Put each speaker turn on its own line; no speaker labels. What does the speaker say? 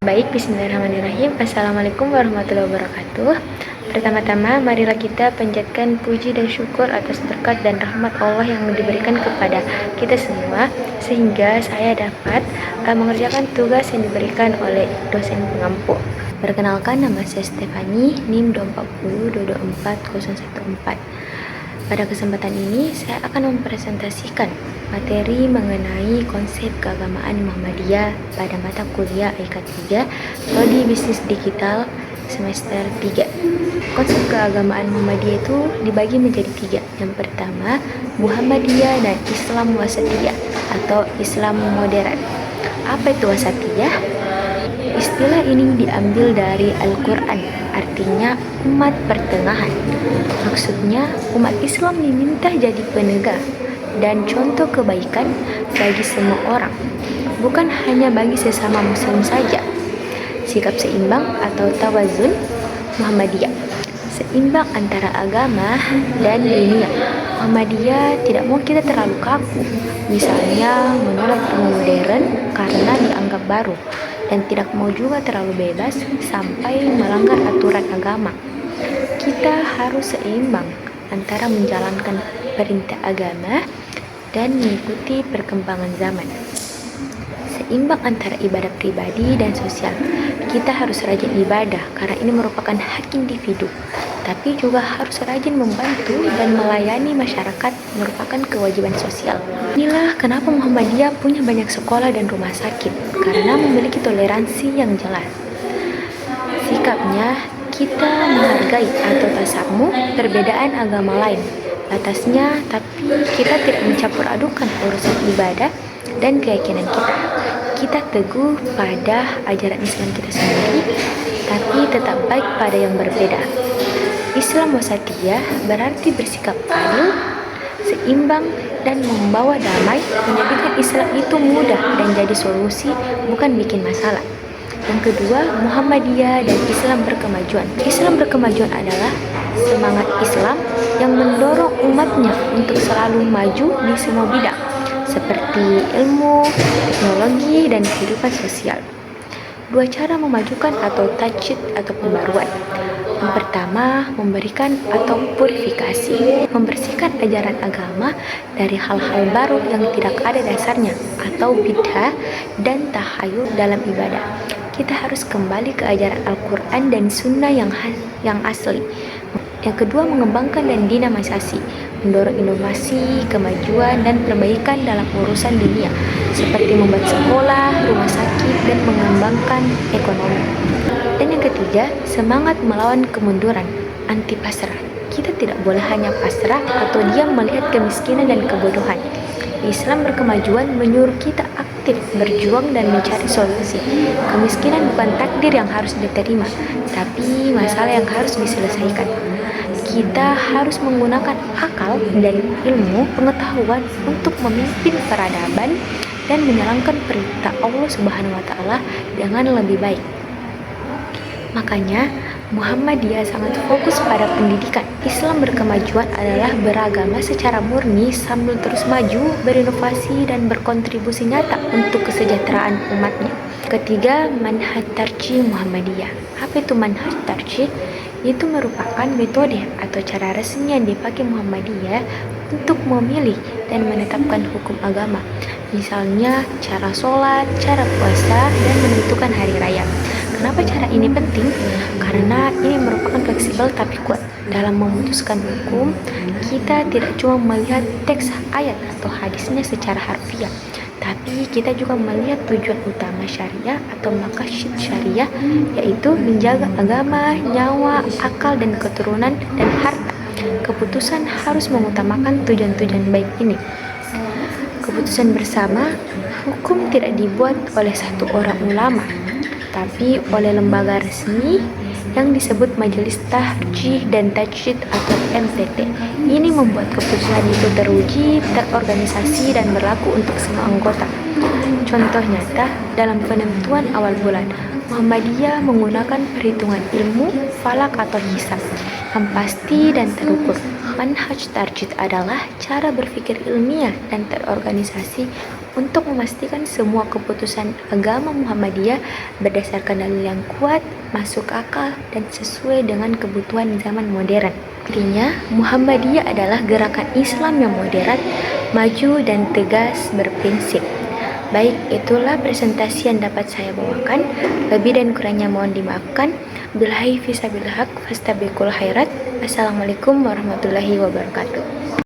Baik, bismillahirrahmanirrahim. Assalamualaikum warahmatullahi wabarakatuh. Pertama-tama, marilah kita panjatkan puji dan syukur atas berkat dan rahmat Allah yang diberikan kepada kita semua, sehingga saya dapat mengerjakan tugas yang diberikan oleh dosen pengampu. Perkenalkan, nama saya Stefani, NIM 240224014. Pada kesempatan ini, saya akan mempresentasikan materi mengenai konsep keagamaan Muhammadiyah pada mata kuliah IK 3 Prodi Bisnis Digital semester 3. Konsep keagamaan Muhammadiyah itu dibagi menjadi 3. Yang pertama, Muhammadiyah dan Islam Wasatiyah atau Islam modern. Apa itu Wasatiyah? Istilah ini diambil dari Al-Quran, artinya umat pertengahan. Maksudnya, umat Islam diminta jadi penegak dan contoh kebaikan bagi semua orang, bukan hanya bagi sesama muslim saja. Sikap seimbang atau tawazun Muhammadiyah, seimbang antara agama dan dunia. Muhammadiyah tidak mau kita terlalu kaku, misalnya menolak ilmu modern karena dianggap baru, dan tidak mau juga terlalu bebas sampai melanggar aturan agama. Kita harus seimbang antara menjalankan perintah agama dan mengikuti perkembangan zaman. Seimbang antara ibadah pribadi dan sosial. Kita harus rajin ibadah karena ini merupakan hak individu, tapi juga harus rajin membantu dan melayani masyarakat merupakan kewajiban sosial. Inilah kenapa Muhammadiyah punya banyak sekolah dan rumah sakit, karena memiliki toleransi yang jelas. Sikapnya, kita menghargai atau tasamu perbedaan agama lain. Batasnya, tapi kita tidak mencampur adukan urusan ibadah dan keyakinan kita. Kita teguh pada ajaran Islam kita sendiri, tapi tetap baik pada yang berbeda. Islam wasatiyah berarti bersikap adil, seimbang, dan membawa damai, menjadikan Islam itu mudah dan jadi solusi, bukan bikin masalah. Yang kedua, Muhammadiyah dan Islam berkemajuan. Islam berkemajuan adalah semangat Islam yang mendorong umatnya untuk selalu maju di semua bidang, seperti ilmu, teknologi, dan kehidupan sosial. Dua cara memajukan atau tajdid atau pembaruan. Yang pertama, memberikan atau purifikasi, membersihkan ajaran agama dari hal-hal baru yang tidak ada dasarnya atau bid'ah dan tahayul dalam ibadah. Kita harus kembali ke ajaran Al-Quran dan Sunnah yang asli. Yang kedua, mengembangkan dan dinamisasi, mendorong inovasi, kemajuan, dan perbaikan dalam urusan dunia, seperti membuat sekolah, rumah sakit, dan mengembangkan ekonomi. Dan yang ketiga, semangat melawan kemunduran, anti pasrah. Kita tidak boleh hanya pasrah atau diam melihat kemiskinan dan kebodohan. Islam berkemajuan menyuruh kita aktif, berjuang, dan mencari solusi. Kemiskinan bukan takdir yang harus diterima, tapi masalah yang harus diselesaikan. Kita harus menggunakan akal dan ilmu pengetahuan untuk memimpin peradaban dan menjalankan perintah Allah Subhanahu wa Ta'ala dengan lebih baik. Makanya, Muhammadiyah sangat fokus pada pendidikan. Islam berkemajuan adalah beragama secara murni sambil terus maju, berinovasi, dan berkontribusi nyata untuk kesejahteraan umatnya. Ketiga, manhaj tarjih Muhammadiyah. Apa itu manhaj tarjih? Itu merupakan metode atau cara resmi yang dipakai Muhammadiyah untuk memilih dan menetapkan hukum agama. Misalnya, cara sholat, cara puasa, dan menentukan hari raya. Kenapa cara ini penting? Karena ini merupakan fleksibel tapi kuat. Dalam memutuskan hukum, kita tidak cuma melihat teks ayat atau hadisnya secara harfiah, tapi kita juga melihat tujuan utama syariah atau maqasid syariah, yaitu menjaga agama, nyawa, akal, dan keturunan, dan harta. Keputusan harus mengutamakan tujuan-tujuan baik ini. Keputusan bersama, hukum tidak dibuat oleh satu orang ulama, tapi oleh lembaga resmi yang disebut Majelis Tarjih dan Tajdid atau MTT. Ini membuat keputusan itu teruji, terorganisasi, dan berlaku untuk semua anggota. Contoh nyata, dalam penentuan awal bulan, Muhammadiyah menggunakan perhitungan ilmu, falak atau hisab yang pasti dan terukur. Manhaj Tarjid adalah cara berpikir ilmiah dan terorganisasi untuk memastikan semua keputusan agama Muhammadiyah berdasarkan dalil yang kuat, masuk akal, dan sesuai dengan kebutuhan zaman modern. Intinya, Muhammadiyah adalah gerakan Islam yang moderat, maju, dan tegas berprinsip. Baik, itulah presentasi yang dapat saya bawakan. Lebih dan kurangnya mohon dimaafkan. Billahi fisabilillah haq fastabiqul khairat. Assalamualaikum warahmatullahi wabarakatuh.